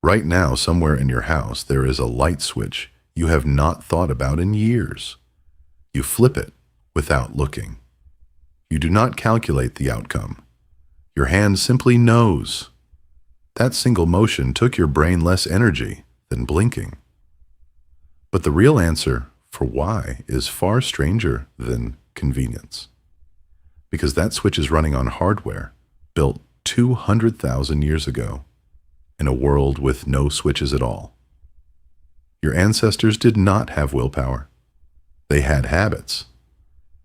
Right now, somewhere in your house, there is a light switch you have not thought about in years. You flip it without looking. You do not calculate the outcome. Your hand simply knows. That single motion took your brain less energy than blinking. But the real answer for why is far stranger than convenience. Because that switch is running on hardware built 200,000 years ago in a world with no switches at all. Your ancestors did not have willpower. They had habits.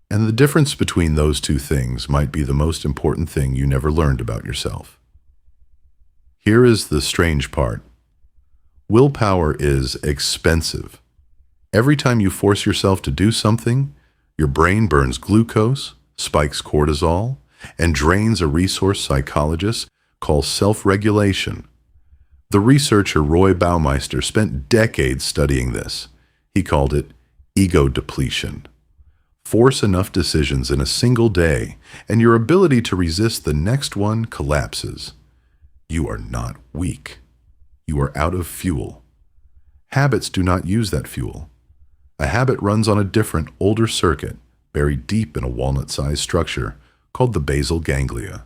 And the difference between those two things might be the most important thing you never learned about yourself. Here is the strange part. Willpower is expensive. Every time you force yourself to do something, your brain burns glucose, spikes cortisol, and drains a resource psychologists call self-regulation. The researcher Roy Baumeister spent decades studying this. He called it ego depletion. Force enough decisions in a single day, and your ability to resist the next one collapses. You are not weak. You are out of fuel. Habits do not use that fuel. A habit runs on a different, older circuit buried deep in a walnut-sized structure called the basal ganglia.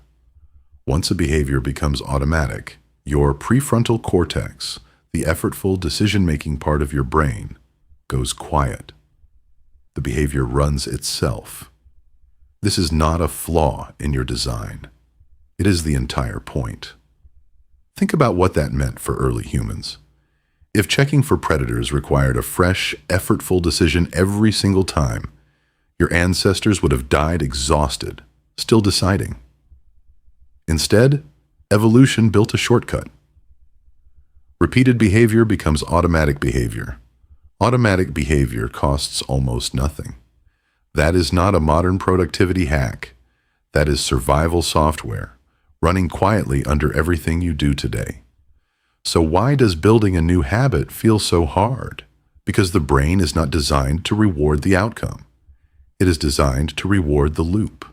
Once a behavior becomes automatic, your prefrontal cortex, the effortful decision-making part of your brain, goes quiet. The behavior runs itself. This is not a flaw in your design. It is the entire point. Think about what that meant for early humans. If checking for predators required a fresh, effortful decision every single time, your ancestors would have died exhausted, still deciding. Instead, evolution built a shortcut. Repeated behavior becomes automatic behavior. Automatic behavior costs almost nothing. That is not a modern productivity hack. That is survival software, running quietly under everything you do today. So why does building a new habit feel so hard? Because the brain is not designed to reward the outcome. It is designed to reward the loop.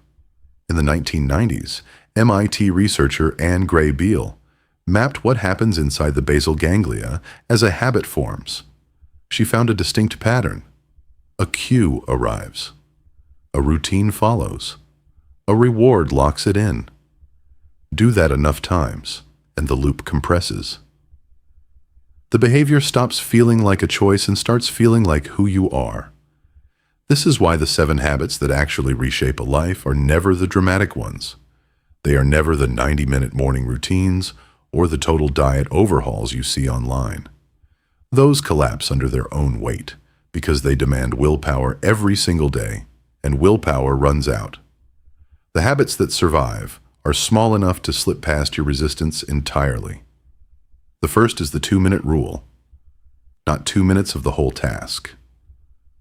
In the 1990s, MIT researcher Anne Gray Beale mapped what happens inside the basal ganglia as a habit forms. She found a distinct pattern. A cue arrives. A routine follows. A reward locks it in. Do that enough times, and the loop compresses. The behavior stops feeling like a choice and starts feeling like who you are. This is why the 7 habits that actually reshape a life are never the dramatic ones. They are never the 90-minute morning routines or the total diet overhauls you see online. Those collapse under their own weight because they demand willpower every single day, and willpower runs out. The habits that survive are small enough to slip past your resistance entirely. The first is the 2-minute rule. Not 2 minutes of the whole task.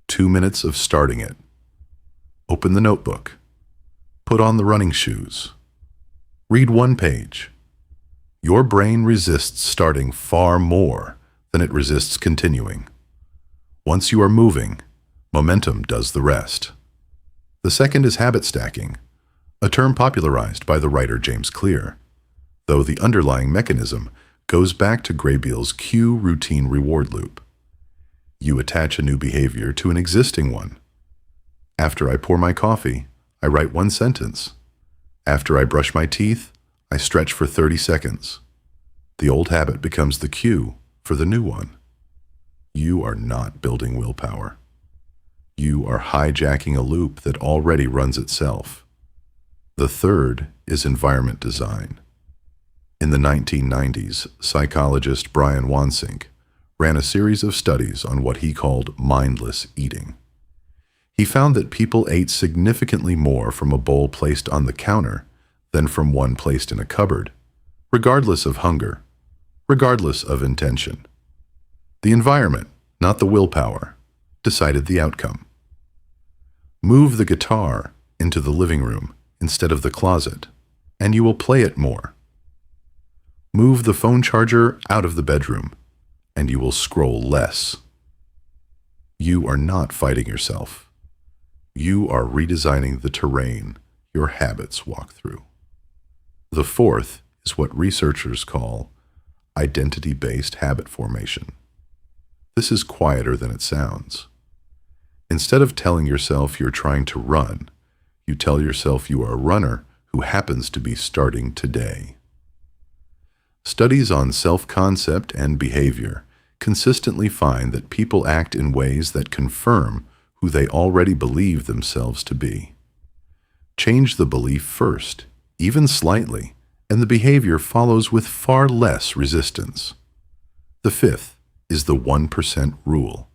2 minutes of starting it. Open the notebook. Put on the running shoes. Read 1 page. Your brain resists starting far more than it resists continuing. Once you are moving, momentum does the rest. The second is habit stacking, a term popularized by the writer James Clear, though the underlying mechanism goes back to Gray-Beale's cue routine reward loop. You attach a new behavior to an existing one. After I pour my coffee, I write 1 sentence. After I brush my teeth, I stretch for 30 seconds. The old habit becomes the cue for the new one. You are not building willpower. You are hijacking a loop that already runs itself. The third is environment design. In the 1990s, psychologist Brian Wansink ran a series of studies on what he called mindless eating. He found that people ate significantly more from a bowl placed on the counter than from one placed in a cupboard, regardless of hunger, regardless of intention. The environment, not the willpower, decided the outcome. Move the guitar into the living room instead of the closet, and you will play it more. Move the phone charger out of the bedroom, and you will scroll less. You are not fighting yourself. You are redesigning the terrain your habits walk through. The fourth is what researchers call identity-based habit formation. This is quieter than it sounds. Instead of telling yourself you're trying to run, you tell yourself you are a runner who happens to be starting today. Studies on self-concept and behavior consistently find that people act in ways that confirm who they already believe themselves to be. Change the belief first, even slightly, and the behavior follows with far less resistance. The fifth is the 1% rule.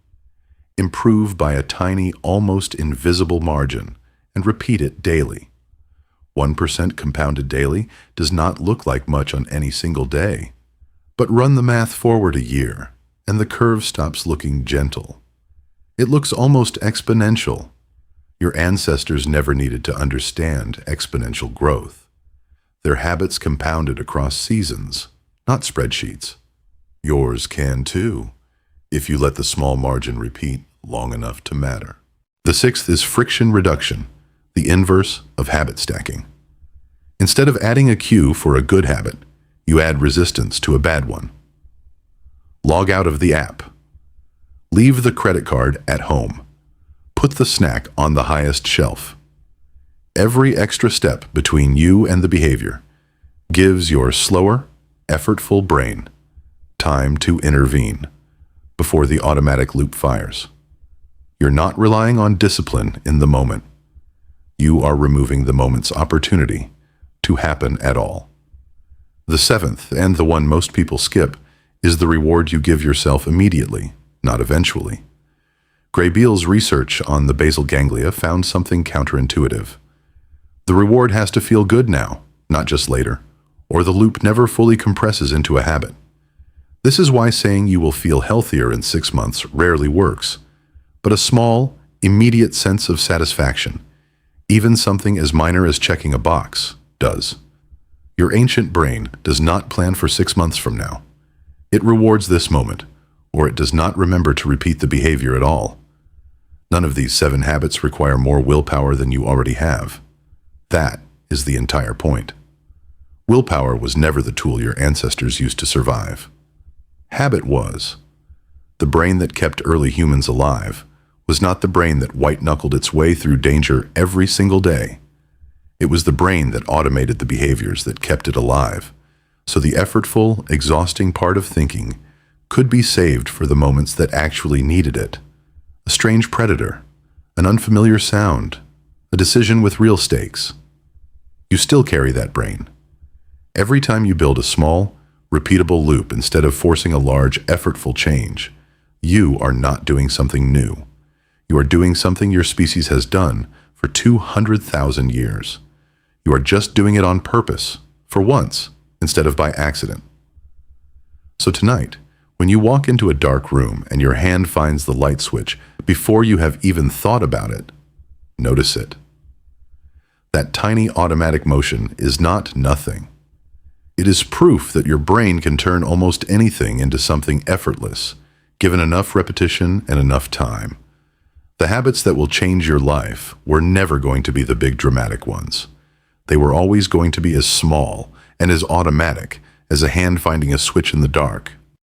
Improve by a tiny, almost invisible margin, and repeat it daily. 1% compounded daily does not look like much on any single day. But run the math forward a year, and the curve stops looking gentle. It looks almost exponential. Your ancestors never needed to understand exponential growth. Their habits compounded across seasons, not spreadsheets. Yours can too, if you let the small margin repeat long enough to matter. The sixth is friction reduction, the inverse of habit stacking. Instead of adding a cue for a good habit, you add resistance to a bad one. Log out of the app. Leave the credit card at home. Put the snack on the highest shelf. Every extra step between you and the behavior gives your slower, effortful brain time to intervene before the automatic loop fires. You're not relying on discipline in the moment. You are removing the moment's opportunity to happen at all. The seventh, and the one most people skip, is the reward you give yourself immediately, not eventually. Graybeal's research on the basal ganglia found something counterintuitive. The reward has to feel good now, not just later, or the loop never fully compresses into a habit. This is why saying you will feel healthier in 6 months rarely works, but a small, immediate sense of satisfaction, even something as minor as checking a box, does. Your ancient brain does not plan for 6 months from now. It rewards this moment, or it does not remember to repeat the behavior at all. None of these 7 habits require more willpower than you already have. That is the entire point. Willpower was never the tool your ancestors used to survive. Habit was. The brain that kept early humans alive was not the brain that white-knuckled its way through danger every single day. It was the brain that automated the behaviors that kept it alive, so the effortful, exhausting part of thinking could be saved for the moments that actually needed it. A strange predator, an unfamiliar sound, a decision with real stakes. You still carry that brain. Every time you build a small, repeatable loop instead of forcing a large, effortful change, you are not doing something new. You are doing something your species has done for 200,000 years. You are just doing it on purpose, for once, instead of by accident. So tonight, when you walk into a dark room and your hand finds the light switch before you have even thought about it, notice it. That tiny automatic motion is not nothing. It is proof that your brain can turn almost anything into something effortless, given enough repetition and enough time. The habits that will change your life were never going to be the big dramatic ones. They were always going to be as small and as automatic as a hand finding a switch in the dark.